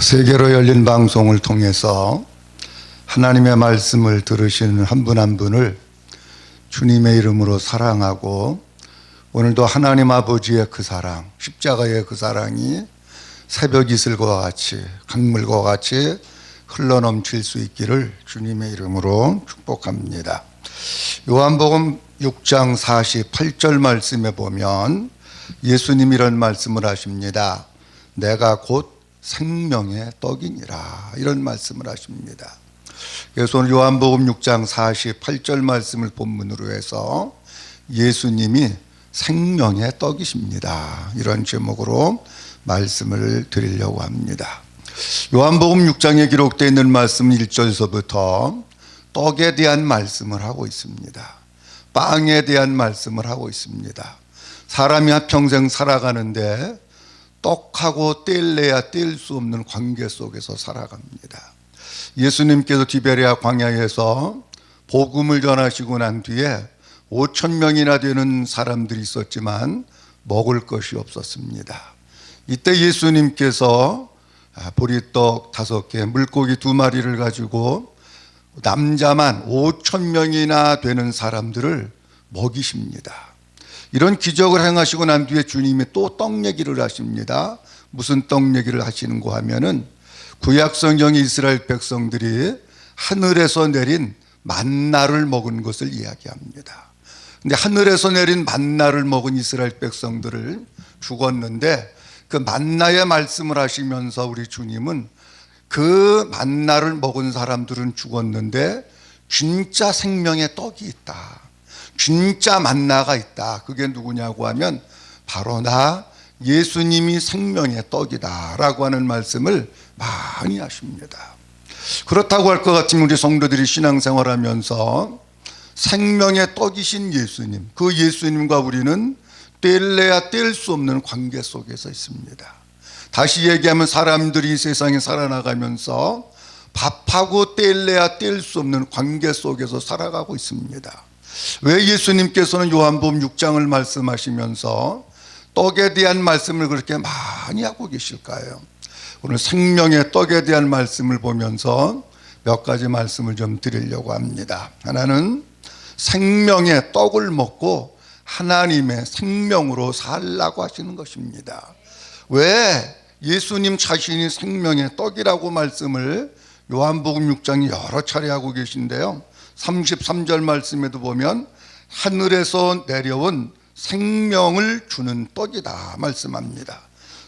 세계로 열린 방송을 통해서 하나님의 말씀을 들으시는 한 분 한 분을 주님의 이름으로 사랑하고, 오늘도 하나님 아버지의 그 사랑, 십자가의 그 사랑이 새벽 이슬과 같이, 강물과 같이 흘러넘칠 수 있기를 주님의 이름으로 축복합니다. 요한복음 6장 48절 말씀에 보면 예수님이 이런 말씀을 하십니다. 내가 곧 생명의 떡이니라, 이런 말씀을 하십니다. 그래서 오늘 요한복음 6장 48절 말씀을 본문으로 해서 예수님이 생명의 떡이십니다, 이런 제목으로 말씀을 드리려고 합니다. 요한복음 6장에 기록되어 있는 말씀 1절서부터 떡에 대한 말씀을 하고 있습니다. 빵에 대한 말씀을 하고 있습니다. 사람이 한평생 살아가는데 떡하고 뗄래야 뗄 수 없는 관계 속에서 살아갑니다. 예수님께서 디베랴 광야에서 복음을 전하시고 난 뒤에 5,000명이나 되는 사람들이 있었지만 먹을 것이 없었습니다. 이때 예수님께서 보리떡 5개, 물고기 2마리를 가지고 남자만 5,000명이나 되는 사람들을 먹이십니다. 이런 기적을 행하시고 난 뒤에 주님이 또 떡 얘기를 하십니다. 무슨 떡 얘기를 하시는가 하면은 구약 성경의 이스라엘 백성들이 하늘에서 내린 만나를 먹은 것을 이야기합니다. 근데 하늘에서 내린 만나를 먹은 이스라엘 백성들을 죽었는데, 그 만나의 말씀을 하시면서 우리 주님은 그 만나를 먹은 사람들은 죽었는데 진짜 생명의 떡이 있다, 진짜 만나가 있다. 그게 누구냐고 하면 바로 나 예수님이 생명의 떡이다 라고 하는 말씀을 많이 하십니다. 그렇다고 할 것 같으면 우리 성도들이 신앙생활하면서 생명의 떡이신 예수님, 그 예수님과 우리는 뗄래야 뗄 수 없는 관계 속에서 있습니다. 다시 얘기하면 사람들이 세상에 살아나가면서 밥하고 뗄래야 뗄 수 없는 관계 속에서 살아가고 있습니다. 왜 예수님께서는 요한복음 6장을 말씀하시면서 떡에 대한 말씀을 그렇게 많이 하고 계실까요? 오늘 생명의 떡에 대한 말씀을 보면서 몇 가지 말씀을 좀 드리려고 합니다. 하나는 생명의 떡을 먹고 하나님의 생명으로 살라고 하시는 것입니다. 왜 예수님 자신이 생명의 떡이라고 말씀을 요한복음 6장이 여러 차례 하고 계신데요, 33절 말씀에도 보면 하늘에서 내려온 생명을 주는 떡이다 말씀합니다.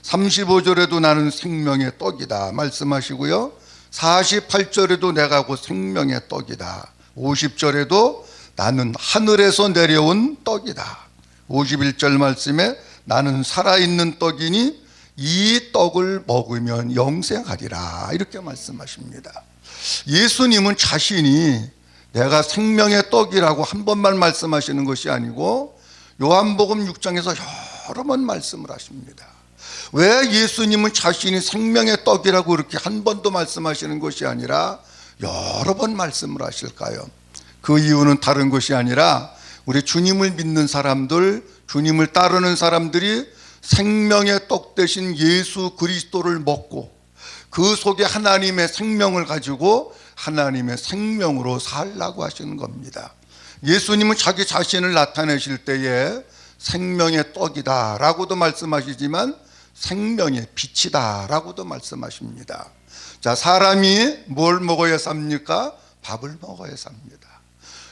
35절에도 나는 생명의 떡이다 말씀하시고요, 48절에도 내가 곧 생명의 떡이다, 50절에도 나는 하늘에서 내려온 떡이다, 51절 말씀에 나는 살아있는 떡이니 이 떡을 먹으면 영생하리라, 이렇게 말씀하십니다. 예수님은 자신이 내가 생명의 떡이라고 한 번만 말씀하시는 것이 아니고 요한복음 6장에서 여러 번 말씀을 하십니다. 왜 예수님은 자신이 생명의 떡이라고 이렇게 한 번도 말씀하시는 것이 아니라 여러 번 말씀을 하실까요? 그 이유는 다른 것이 아니라 우리 주님을 믿는 사람들, 주님을 따르는 사람들이 생명의 떡 대신 예수 그리스도를 먹고 그 속에 하나님의 생명을 가지고 하나님의 생명으로 살라고 하시는 겁니다. 예수님은 자기 자신을 나타내실 때에 생명의 떡이다 라고도 말씀하시지만 생명의 빛이다 라고도 말씀하십니다. 자, 사람이 뭘 먹어야 삽니까? 밥을 먹어야 삽니다.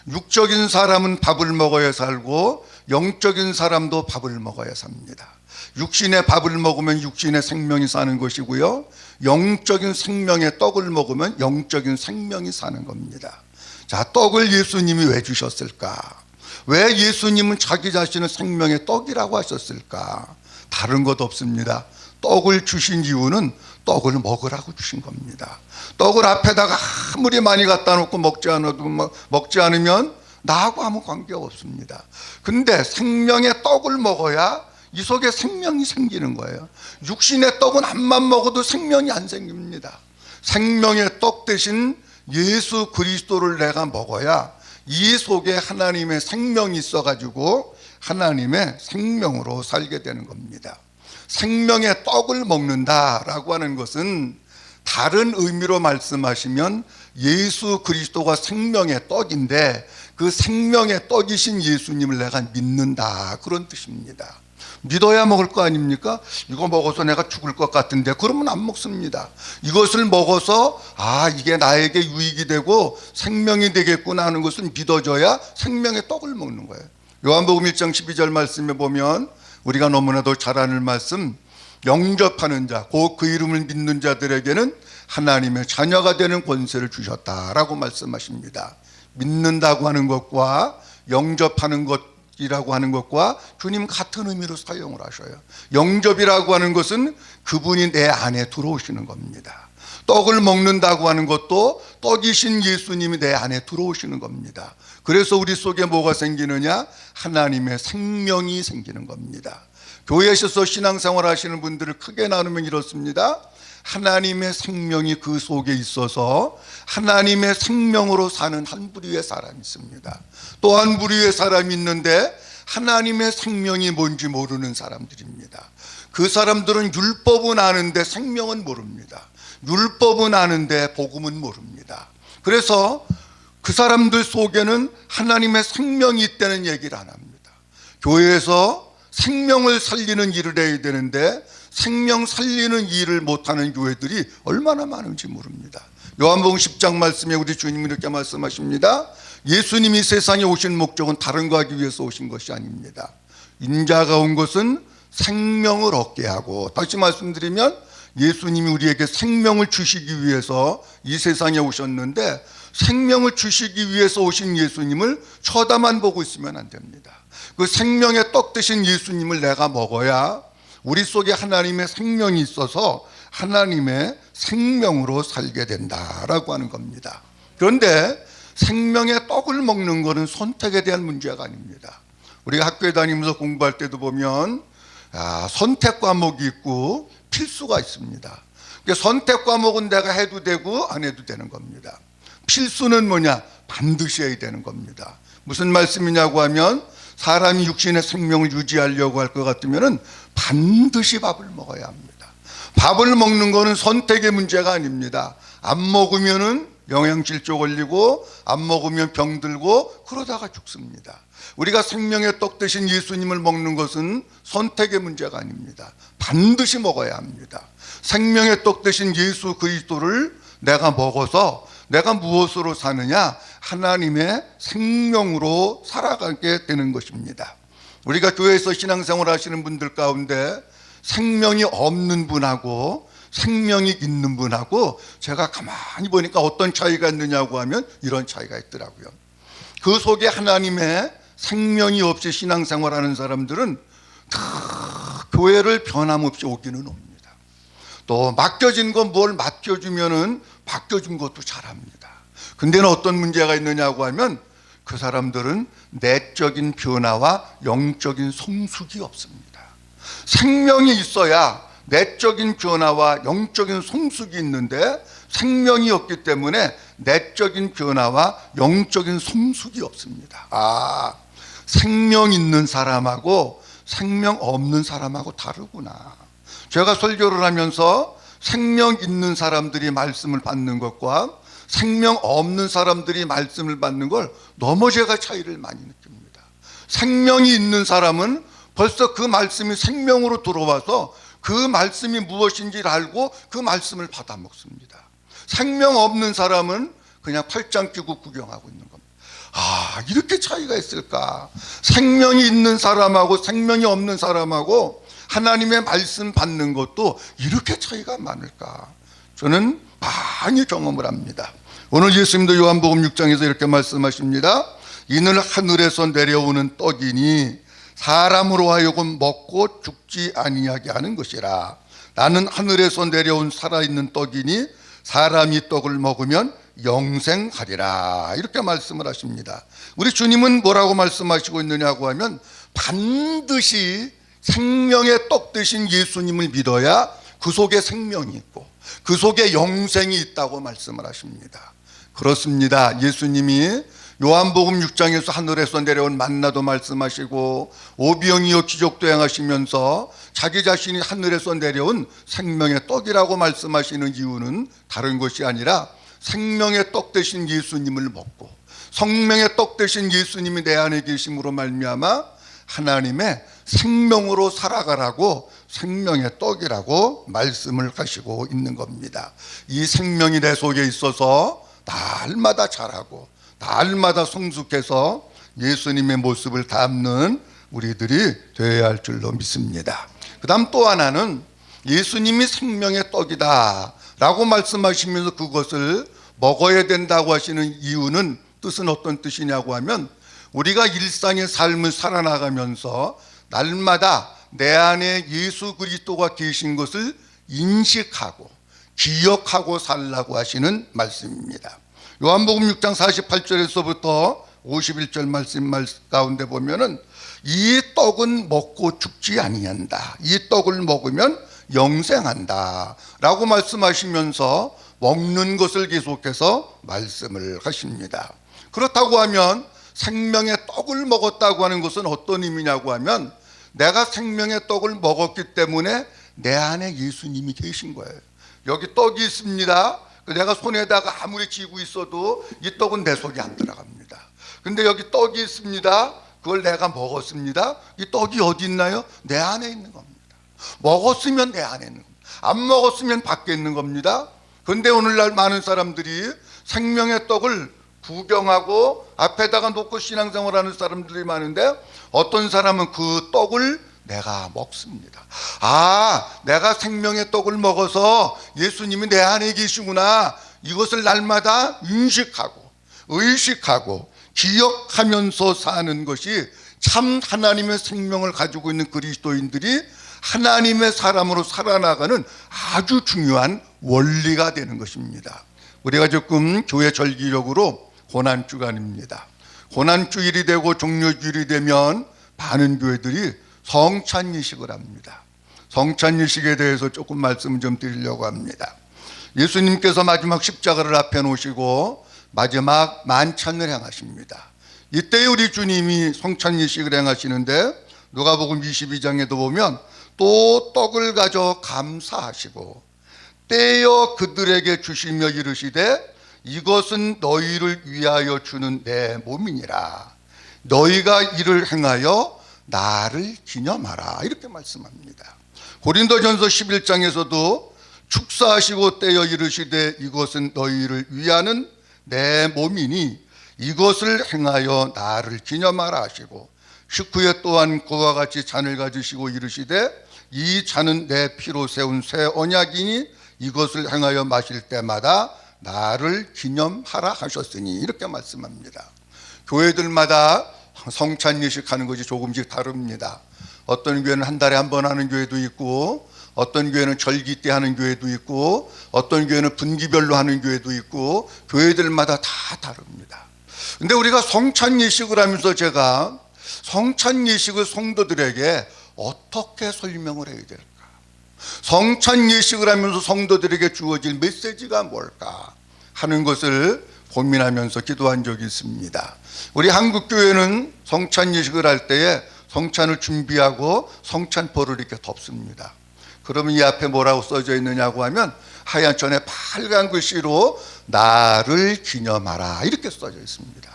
육적인 사람은 밥을 먹어야 살고 영적인 사람도 밥을 먹어야 삽니다. 육신의 밥을 먹으면 육신의 생명이 사는 것이고요, 영적인 생명의 떡을 먹으면 영적인 생명이 사는 겁니다. 자, 떡을 예수님이 왜 주셨을까? 왜 예수님은 자기 자신을 생명의 떡이라고 하셨을까? 다른 것 없습니다. 떡을 주신 이유는 떡을 먹으라고 주신 겁니다. 떡을 앞에다가 아무리 많이 갖다 놓고 먹지 않으면 나하고 아무 관계가 없습니다. 근데 생명의 떡을 먹어야 이 속에 생명이 생기는 거예요. 육신의 떡은 암만 먹어도 생명이 안 생깁니다. 생명의 떡 대신 예수 그리스도를 내가 먹어야 이 속에 하나님의 생명이 있어가지고 하나님의 생명으로 살게 되는 겁니다. 생명의 떡을 먹는다라고 하는 것은 다른 의미로 말씀하시면 예수 그리스도가 생명의 떡인데 그 생명의 떡이신 예수님을 내가 믿는다, 그런 뜻입니다. 믿어야 먹을 거 아닙니까? 이거 먹어서 내가 죽을 것 같은데 그러면 안 먹습니다. 이것을 먹어서 이게 나에게 유익이 되고 생명이 되겠구나 하는 것을 믿어져야 생명의 떡을 먹는 거예요. 요한복음 1장 12절 말씀에 보면 우리가 너무나도 잘 아는 말씀, 영접하는 자, 곧 그 이름을 믿는 자들에게는 하나님의 자녀가 되는 권세를 주셨다라고 말씀하십니다. 믿는다고 하는 것과 영접하는 것이라고 하는 것과 주님 같은 의미로 사용을 하셔요. 영접이라고 하는 것은 그분이 내 안에 들어오시는 겁니다. 떡을 먹는다고 하는 것도 떡이신 예수님이 내 안에 들어오시는 겁니다. 그래서 우리 속에 뭐가 생기느냐? 하나님의 생명이 생기는 겁니다. 교회에서 신앙생활 하시는 분들을 크게 나누면 이렇습니다. 하나님의 생명이 그 속에 있어서 하나님의 생명으로 사는 한 부류의 사람이 있습니다. 또 한 부류의 사람이 있는데 하나님의 생명이 뭔지 모르는 사람들입니다. 그 사람들은 율법은 아는데 생명은 모릅니다. 율법은 아는데 복음은 모릅니다. 그래서 그 사람들 속에는 하나님의 생명이 있다는 얘기를 안 합니다. 교회에서 생명을 살리는 일을 해야 되는데 생명 살리는 일을 못하는 교회들이 얼마나 많은지 모릅니다. 요한복음 10장 말씀에 우리 주님이 이렇게 말씀하십니다. 예수님이 세상에 오신 목적은 다른 거 하기 위해서 오신 것이 아닙니다. 인자가 온 것은 생명을 얻게 하고, 다시 말씀드리면 예수님이 우리에게 생명을 주시기 위해서 이 세상에 오셨는데 생명을 주시기 위해서 오신 예수님을 쳐다만 보고 있으면 안 됩니다. 그 생명의 떡 되신 예수님을 내가 먹어야 우리 속에 하나님의 생명이 있어서 하나님의 생명으로 살게 된다라고 하는 겁니다. 그런데 생명의 떡을 먹는 것은 선택에 대한 문제가 아닙니다. 우리가 학교에 다니면서 공부할 때도 보면 선택 과목이 있고 필수가 있습니다. 선택 과목은 내가 해도 되고 안 해도 되는 겁니다. 필수는 뭐냐? 반드시 해야 되는 겁니다. 무슨 말씀이냐고 하면 사람이 육신의 생명을 유지하려고 할 것 같으면 반드시 밥을 먹어야 합니다. 밥을 먹는 거는 선택의 문제가 아닙니다. 안 먹으면은 영양실조 걸리고 안 먹으면 병들고 그러다가 죽습니다. 우리가 생명의 떡 대신 예수님을 먹는 것은 선택의 문제가 아닙니다. 반드시 먹어야 합니다. 생명의 떡 대신 예수 그리스도를 내가 먹어서 내가 무엇으로 사느냐? 하나님의 생명으로 살아가게 되는 것입니다. 우리가 교회에서 신앙생활 하시는 분들 가운데 생명이 없는 분하고 생명이 있는 분하고 제가 가만히 보니까 어떤 차이가 있느냐고 하면 이런 차이가 있더라고요. 그 속에 하나님의 생명이 없이 신앙생활하는 사람들은 다 교회를 변함없이 오기는 옵니다. 또 맡겨진 거 뭘 맡겨주면은 맡겨준 것도 잘합니다. 근데는 어떤 문제가 있느냐고 하면 그 사람들은 내적인 변화와 영적인 성숙이 없습니다. 생명이 있어야 내적인 변화와 영적인 성숙이 있는데 생명이 없기 때문에 내적인 변화와 영적인 성숙이 없습니다. 생명 있는 사람하고 생명 없는 사람하고 다르구나. 제가 설교를 하면서 생명 있는 사람들이 말씀을 받는 것과 생명 없는 사람들이 말씀을 받는 걸 너무 제가 차이를 많이 느낍니다. 생명이 있는 사람은 벌써 그 말씀이 생명으로 들어와서 그 말씀이 무엇인지를 알고 그 말씀을 받아 먹습니다. 생명 없는 사람은 그냥 팔짱 끼고 구경하고 있는 겁니다. 이렇게 차이가 있을까? 생명이 있는 사람하고 생명이 없는 사람하고 하나님의 말씀 받는 것도 이렇게 차이가 많을까? 저는 많이 경험을 합니다. 오늘 예수님도 요한복음 6장에서 이렇게 말씀하십니다. 이는 하늘에서 내려오는 떡이니 사람으로 하여금 먹고 죽지 아니하게 하는 것이라. 나는 하늘에서 내려온 살아있는 떡이니 사람이 떡을 먹으면 영생하리라. 이렇게 말씀을 하십니다. 우리 주님은 뭐라고 말씀하시고 있느냐고 하면 반드시 생명의 떡 되신 예수님을 믿어야 그 속에 생명이 있고 그 속에 영생이 있다고 말씀을 하십니다. 그렇습니다. 예수님이 요한복음 6장에서 하늘에서 내려온 만나도 말씀하시고 오병이어 기적도 행하시면서 자기 자신이 하늘에서 내려온 생명의 떡이라고 말씀하시는 이유는 다른 것이 아니라 생명의 떡 되신 예수님을 먹고 성령의 떡 되신 예수님이 내 안에 계심으로 말미암아 하나님의 생명으로 살아가라고 생명의 떡이라고 말씀을 하시고 있는 겁니다. 이 생명이 내 속에 있어서 날마다 자라고 날마다 성숙해서 예수님의 모습을 담는 우리들이 되어야 할 줄로 믿습니다. 그 다음 또 하나는 예수님이 생명의 떡이다 라고 말씀하시면서 그것을 먹어야 된다고 하시는 이유는 뜻은 어떤 뜻이냐고 하면 우리가 일상의 삶을 살아나가면서 날마다 내 안에 예수 그리스도가 계신 것을 인식하고 기억하고 살라고 하시는 말씀입니다. 요한복음 6장 48절에서부터 51절 말씀 가운데 보면은 이 떡은 먹고 죽지 아니한다. 이 떡을 먹으면 영생한다 라고 말씀하시면서 먹는 것을 계속해서 말씀을 하십니다. 그렇다고 하면 생명의 떡을 먹었다고 하는 것은 어떤 의미냐고 하면 내가 생명의 떡을 먹었기 때문에 내 안에 예수님이 계신 거예요. 여기 떡이 있습니다. 내가 손에다가 아무리 쥐고 있어도 이 떡은 내 속에 안 들어갑니다. 근데 여기 떡이 있습니다. 그걸 내가 먹었습니다. 이 떡이 어디 있나요? 내 안에 있는 겁니다. 먹었으면 내 안에 있는 겁니다. 안 먹었으면 밖에 있는 겁니다. 그런데 오늘날 많은 사람들이 생명의 떡을 구경하고 앞에다가 놓고 신앙생활하는 사람들이 많은데 어떤 사람은 그 떡을 내가 먹습니다. 아, 내가 생명의 떡을 먹어서 예수님이 내 안에 계시구나. 이것을 날마다 인식하고 의식하고 기억하면서 사는 것이 참 하나님의 생명을 가지고 있는 그리스도인들이 하나님의 사람으로 살아나가는 아주 중요한 원리가 되는 것입니다. 우리가 지금 교회 절기력으로 고난주간입니다. 고난주일이 되고 종료주일이 되면 많은 교회들이 성찬예식을 합니다. 성찬예식에 대해서 조금 말씀을 좀 드리려고 합니다. 예수님께서 마지막 십자가를 앞에 놓으시고 마지막 만찬을 행하십니다. 이때 우리 주님이 성찬예식을 행하시는데 누가복음 22장에도 보면 또 떡을 가져 감사하시고 떼어 그들에게 주시며 이르시되 이것은 너희를 위하여 주는 내 몸이니라. 너희가 이를 행하여 나를 기념하라. 이렇게 말씀합니다. 고린도전서 11장에서도 축사하시고 떼어 이르시되 이것은 너희를 위하는 내 몸이니 이것을 행하여 나를 기념하라 하시고 식후에 또한 그와 같이 잔을 가지시고 이르시되 이 잔은 내 피로 세운 새 언약이니 이것을 행하여 마실 때마다 나를 기념하라 하셨으니 이렇게 말씀합니다. 교회들마다 성찬예식 하는 것이 조금씩 다릅니다. 어떤 교회는 한 달에 한 번 하는 교회도 있고 어떤 교회는 절기 때 하는 교회도 있고 어떤 교회는 분기별로 하는 교회도 있고 교회들마다 다 다릅니다. 근데 우리가 성찬예식을 하면서 제가 성찬예식을 성도들에게 어떻게 설명을 해야 될까? 성찬예식을 하면서 성도들에게 주어질 메시지가 뭘까 하는 것을 고민하면서 기도한 적이 있습니다. 우리 한국교회는 성찬예식을 할 때에 성찬을 준비하고 성찬포를 이렇게 덮습니다. 그러면 이 앞에 뭐라고 써져 있느냐고 하면 하얀 천에 빨간 글씨로 나를 기념하라 이렇게 써져 있습니다.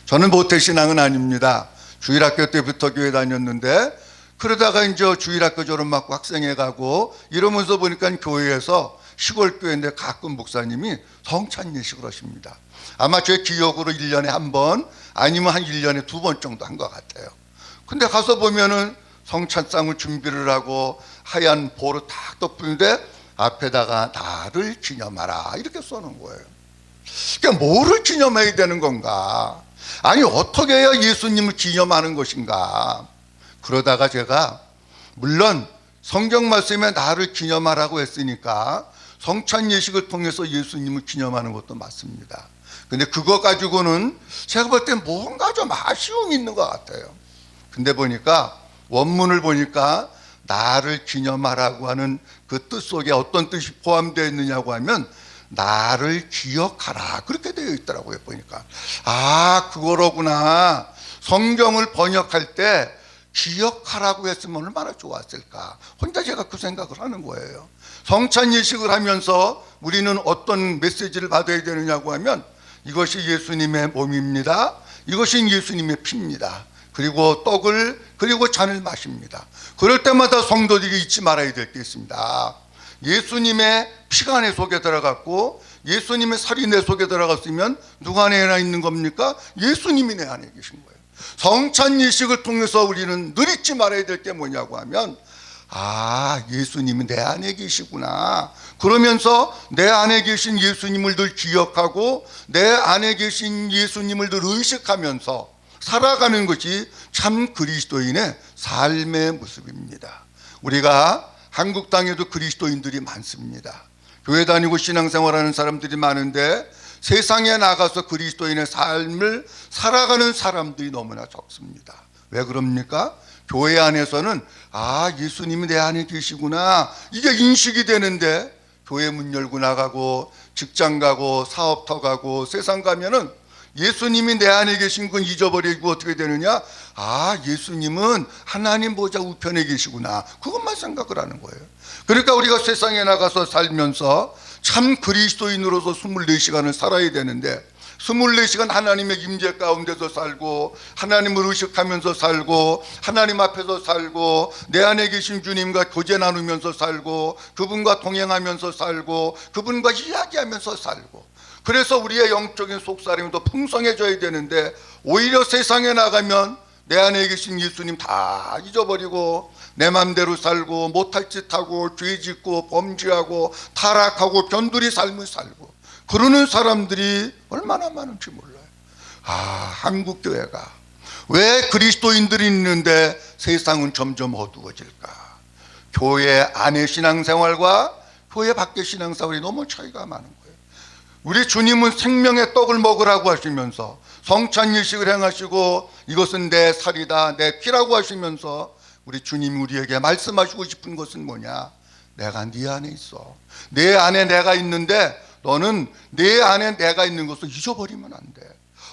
저는 모태신앙은 아닙니다. 주일학교 때부터 교회 다녔는데 그러다가 이제 주일학교 졸업받고 학생회 가고 이러면서 보니까 교회에서 시골 교회인데 가끔 목사님이 성찬예식을 하십니다. 아마 제 기억으로 1년에 한 번 아니면 한 1년에 2번 정도 한 것 같아요. 근데 가서 보면은 성찬상을 준비를 하고 하얀 보로 탁 덮는데 앞에다가 나를 기념하라 이렇게 써놓은 거예요. 그러니까 뭐를 기념해야 되는 건가? 아니 어떻게 해야 예수님을 기념하는 것인가? 그러다가 제가 물론 성경 말씀에 나를 기념하라고 했으니까 성찬예식을 통해서 예수님을 기념하는 것도 맞습니다. 근데 그거 가지고는 제가 볼 때 뭔가 좀 아쉬움이 있는 것 같아요. 근데 보니까 원문을 보니까 나를 기념하라고 하는 그 뜻 속에 어떤 뜻이 포함되어 있느냐고 하면 나를 기억하라. 그렇게 되어 있더라고요. 보니까 그거로구나. 성경을 번역할 때 기억하라고 했으면 얼마나 좋았을까. 혼자 제가 그 생각을 하는 거예요. 성찬 예식을 하면서 우리는 어떤 메시지를 받아야 되느냐고 하면 이것이 예수님의 몸입니다. 이것이 예수님의 피입니다. 그리고 떡을 그리고 잔을 마십니다. 그럴 때마다 성도들이 잊지 말아야 될 게 있습니다. 예수님의 피가 내 속에 들어갔고 예수님의 살이 내 속에 들어갔으면 누가 내 안에 있는 겁니까? 예수님이 내 안에 계신 거예요. 성찬 예식을 통해서 우리는 늘 잊지 말아야 될 게 뭐냐고 하면 예수님이 내 안에 계시구나. 그러면서 내 안에 계신 예수님을 늘 기억하고 내 안에 계신 예수님을 늘 의식하면서 살아가는 것이 참 그리스도인의 삶의 모습입니다. 우리가 한국 땅에도 그리스도인들이 많습니다. 교회 다니고 신앙생활하는 사람들이 많은데 세상에 나가서 그리스도인의 삶을 살아가는 사람들이 너무나 적습니다. 왜 그럽니까? 교회 안에서는 예수님이 내 안에 계시구나 이게 인식이 되는데 교회 문 열고 나가고 직장 가고 사업터 가고 세상 가면은 예수님이 내 안에 계신 건 잊어버리고 어떻게 되느냐? 예수님은 하나님 보좌 우편에 계시구나. 그것만 생각을 하는 거예요. 그러니까 우리가 세상에 나가서 살면서 참 그리스도인으로서 24시간을 살아야 되는데 24시간 하나님의 임재 가운데서 살고 하나님을 의식하면서 살고 하나님 앞에서 살고 내 안에 계신 주님과 교제 나누면서 살고 그분과 동행하면서 살고 그분과 이야기하면서 살고 그래서 우리의 영적인 속사람이 더 풍성해져야 되는데 오히려 세상에 나가면 내 안에 계신 예수님 다 잊어버리고 내 맘대로 살고 못할 짓 하고 죄 짓고 범죄하고 타락하고 변두리 삶을 살고 그러는 사람들이 얼마나 많은지 몰라요. 한국 교회가 왜 그리스도인들이 있는데 세상은 점점 어두워질까? 교회 안의 신앙생활과 교회 밖의 신앙생활이 너무 차이가 많은 거예요. 우리 주님은 생명의 떡을 먹으라고 하시면서 성찬 예식을 행하시고 이것은 내 살이다 내 피라고 하시면서 우리 주님이 우리에게 말씀하시고 싶은 것은 뭐냐? 내가 네 안에 있어. 내 안에 내가 있는데 너는 내 안에 내가 있는 것을 잊어버리면 안 돼.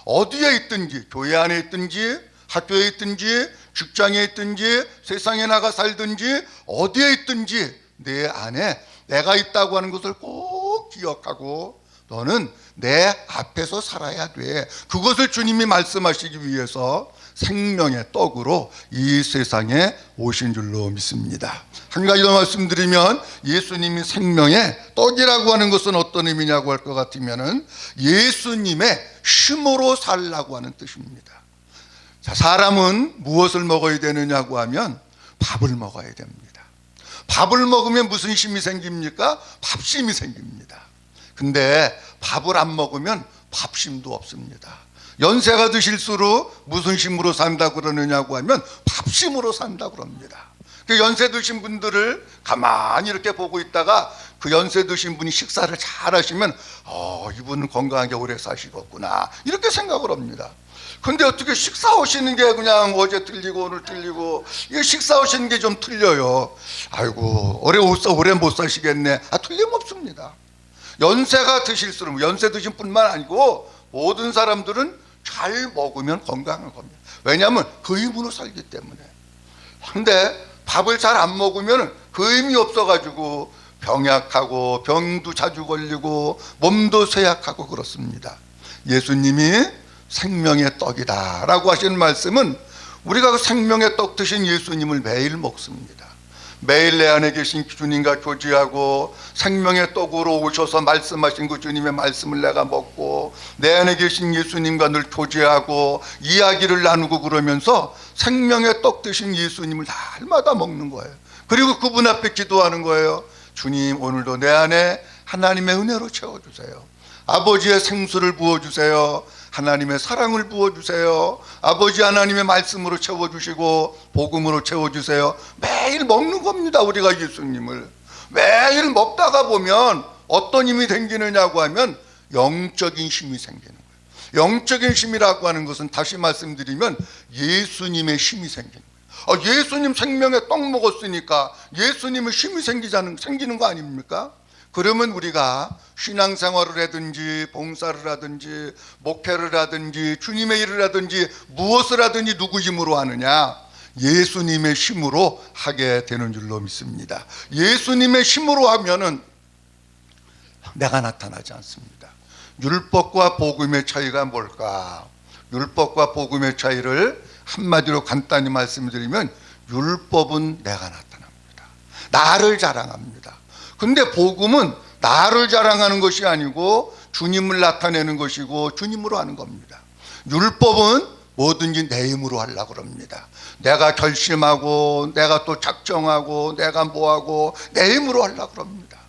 어디에 있든지 교회 안에 있든지 학교에 있든지 직장에 있든지 세상에 나가 살든지 어디에 있든지 내 안에 내가 있다고 하는 것을 꼭 기억하고 너는 내 앞에서 살아야 돼. 그것을 주님이 말씀하시기 위해서 생명의 떡으로 이 세상에 오신 줄로 믿습니다. 한 가지 더 말씀드리면 예수님이 생명의 떡이라고 하는 것은 어떤 의미냐고 할 것 같으면 예수님의 힘으로 살라고 하는 뜻입니다. 자, 사람은 무엇을 먹어야 되느냐고 하면 밥을 먹어야 됩니다. 밥을 먹으면 무슨 힘이 생깁니까? 밥심이 생깁니다. 근데 밥을 안 먹으면 밥심도 없습니다. 연세가 드실수록 무슨 힘으로 산다 그러느냐고 하면 밥심으로 산다 그럽니다. 그 연세 드신 분들을 가만히 이렇게 보고 있다가 그 연세 드신 분이 식사를 잘 하시면 이분은 건강하게 오래 사시겠구나 이렇게 생각을 합니다. 근데 어떻게 식사하시는 게 그냥 어제 틀리고 오늘 틀리고 이게 식사하시는 게 좀 틀려요. 오래 못 사시겠네. 틀림없습니다. 연세가 드실수록 연세 드신 뿐만 아니고 모든 사람들은 잘 먹으면 건강한 겁니다. 왜냐하면 그 힘으로 살기 때문에. 근데 밥을 잘 안 먹으면 그 힘이 없어가지고 병약하고 병도 자주 걸리고 몸도 쇠약하고 그렇습니다. 예수님이 생명의 떡이다 라고 하시는 말씀은 우리가 그 생명의 떡 드신 예수님을 매일 먹습니다. 매일 내 안에 계신 주님과 교제하고 생명의 떡으로 오셔서 말씀하신 그 주님의 말씀을 내가 먹고 내 안에 계신 예수님과 늘 교제하고 이야기를 나누고 그러면서 생명의 떡 드신 예수님을 날마다 먹는 거예요. 그리고 그분 앞에 기도하는 거예요. 주님, 오늘도 내 안에 하나님의 은혜로 채워주세요. 아버지의 생수를 부어주세요. 하나님의 사랑을 부어주세요. 아버지 하나님의 말씀으로 채워주시고 복음으로 채워주세요. 매일 먹는 겁니다. 우리가 예수님을 매일 먹다가 보면 어떤 힘이 생기느냐고 하면 영적인 힘이 생기는 거예요. 영적인 힘이라고 하는 것은 다시 말씀드리면 예수님의 힘이 생기는 거예요. 예수님 생명의 떡 먹었으니까 예수님의 힘이 생기는 거 아닙니까? 그러면 우리가 신앙생활을 하든지 봉사를 하든지 목회를 하든지 주님의 일을 하든지 무엇을 하든지 누구 힘으로 하느냐? 예수님의 힘으로 하게 되는 줄로 믿습니다. 예수님의 힘으로 하면은 내가 나타나지 않습니다. 율법과 복음의 차이가 뭘까? 율법과 복음의 차이를 한마디로 간단히 말씀드리면 율법은 내가 나타납니다. 나를 자랑합니다. 근데 복음은 나를 자랑하는 것이 아니고 주님을 나타내는 것이고 주님으로 하는 겁니다. 율법은 뭐든지 내 힘으로 하려고 합니다. 내가 결심하고 내가 또 작정하고 내가 뭐하고 내 힘으로 하려고 합니다.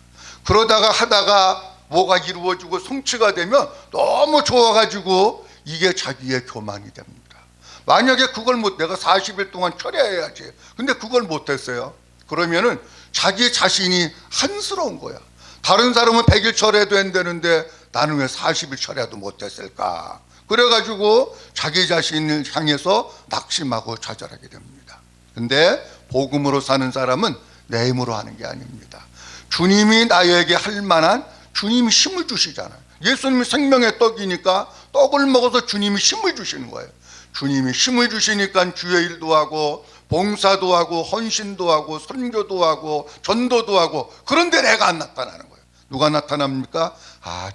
그러다가 하다가 뭐가 이루어지고 성취가 되면 너무 좋아가지고 이게 자기의 교만이 됩니다. 만약에 그걸 내가 40일 동안 철야해야지. 근데 그걸 못했어요. 그러면은 자기 자신이 한스러운 거야. 다른 사람은 100일 철야도 한다는데 나는 왜 40일 철야도 못했을까? 그래가지고 자기 자신을 향해서 낙심하고 좌절하게 됩니다. 근데 복음으로 사는 사람은 내 힘으로 하는 게 아닙니다. 주님이 나에게 할 만한 주님이 힘을 주시잖아요. 예수님이 생명의 떡이니까 떡을 먹어서 주님이 힘을 주시는 거예요. 주님이 힘을 주시니까 주의 일도 하고 봉사도 하고 헌신도 하고 선교도 하고 전도도 하고. 그런데 내가 안 나타나는 거예요. 누가 나타납니까?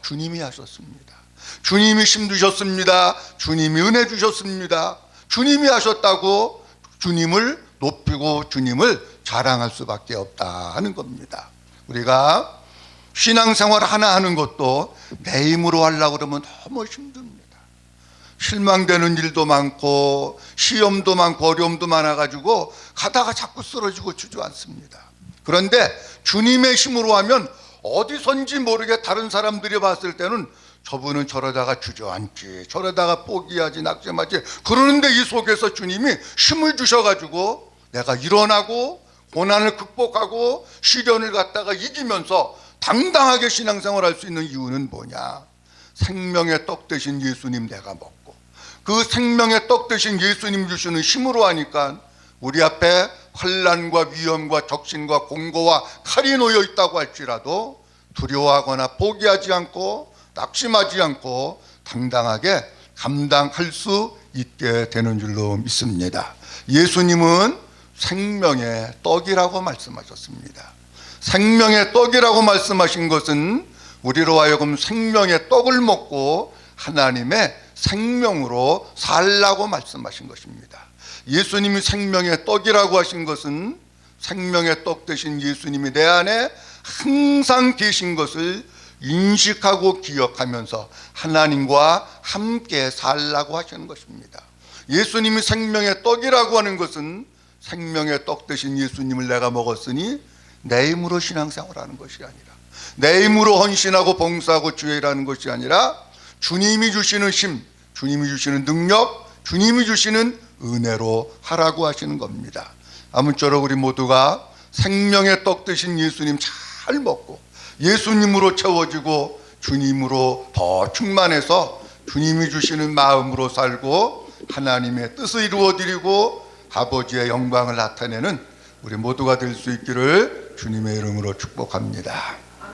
주님이 하셨습니다. 주님이 힘 주셨습니다. 주님이 은혜 주셨습니다. 주님이 하셨다고 주님을 높이고 주님을 자랑할 수밖에 없다 하는 겁니다. 우리가 신앙생활 하나 하는 것도 내 힘으로 하려고 그러면 너무 힘듭니다. 실망되는 일도 많고 시험도 많고 어려움도 많아가지고 가다가 자꾸 쓰러지고 주저앉습니다. 그런데 주님의 힘으로 하면 어디선지 모르게 다른 사람들이 봤을 때는 저분은 저러다가 주저앉지, 저러다가 포기하지, 낙심하지. 그러는데 이 속에서 주님이 힘을 주셔가지고 내가 일어나고 고난을 극복하고 시련을 갖다가 이기면서 당당하게 신앙생활 할 수 있는 이유는 뭐냐? 생명의 떡 대신 예수님 내가 먹고 그 생명의 떡 대신 예수님 주시는 힘으로 하니까 우리 앞에 환난과 위험과 적신과 공고와 칼이 놓여 있다고 할지라도 두려워하거나 포기하지 않고 낙심하지 않고 당당하게 감당할 수 있게 되는 줄로 믿습니다. 예수님은 생명의 떡이라고 말씀하셨습니다. 생명의 떡이라고 말씀하신 것은 우리로 하여금 생명의 떡을 먹고 하나님의 생명으로 살라고 말씀하신 것입니다. 예수님이 생명의 떡이라고 하신 것은 생명의 떡 대신 예수님이 내 안에 항상 계신 것을 인식하고 기억하면서 하나님과 함께 살라고 하시는 것입니다. 예수님이 생명의 떡이라고 하는 것은 생명의 떡 대신 예수님을 내가 먹었으니 내 힘으로 신앙생활하는 것이 아니라 내 힘으로 헌신하고 봉사하고 주의 일하는 것이 아니라 주님이 주시는 힘, 주님이 주시는 능력, 주님이 주시는 은혜로 하라고 하시는 겁니다. 아무쪼록 우리 모두가 생명의 떡 대신 예수님 잘 먹고 예수님으로 채워지고 주님으로 더 충만해서 주님이 주시는 마음으로 살고 하나님의 뜻을 이루어드리고 아버지의 영광을 나타내는 우리 모두가 될 수 있기를 주님의 이름으로 축복합니다.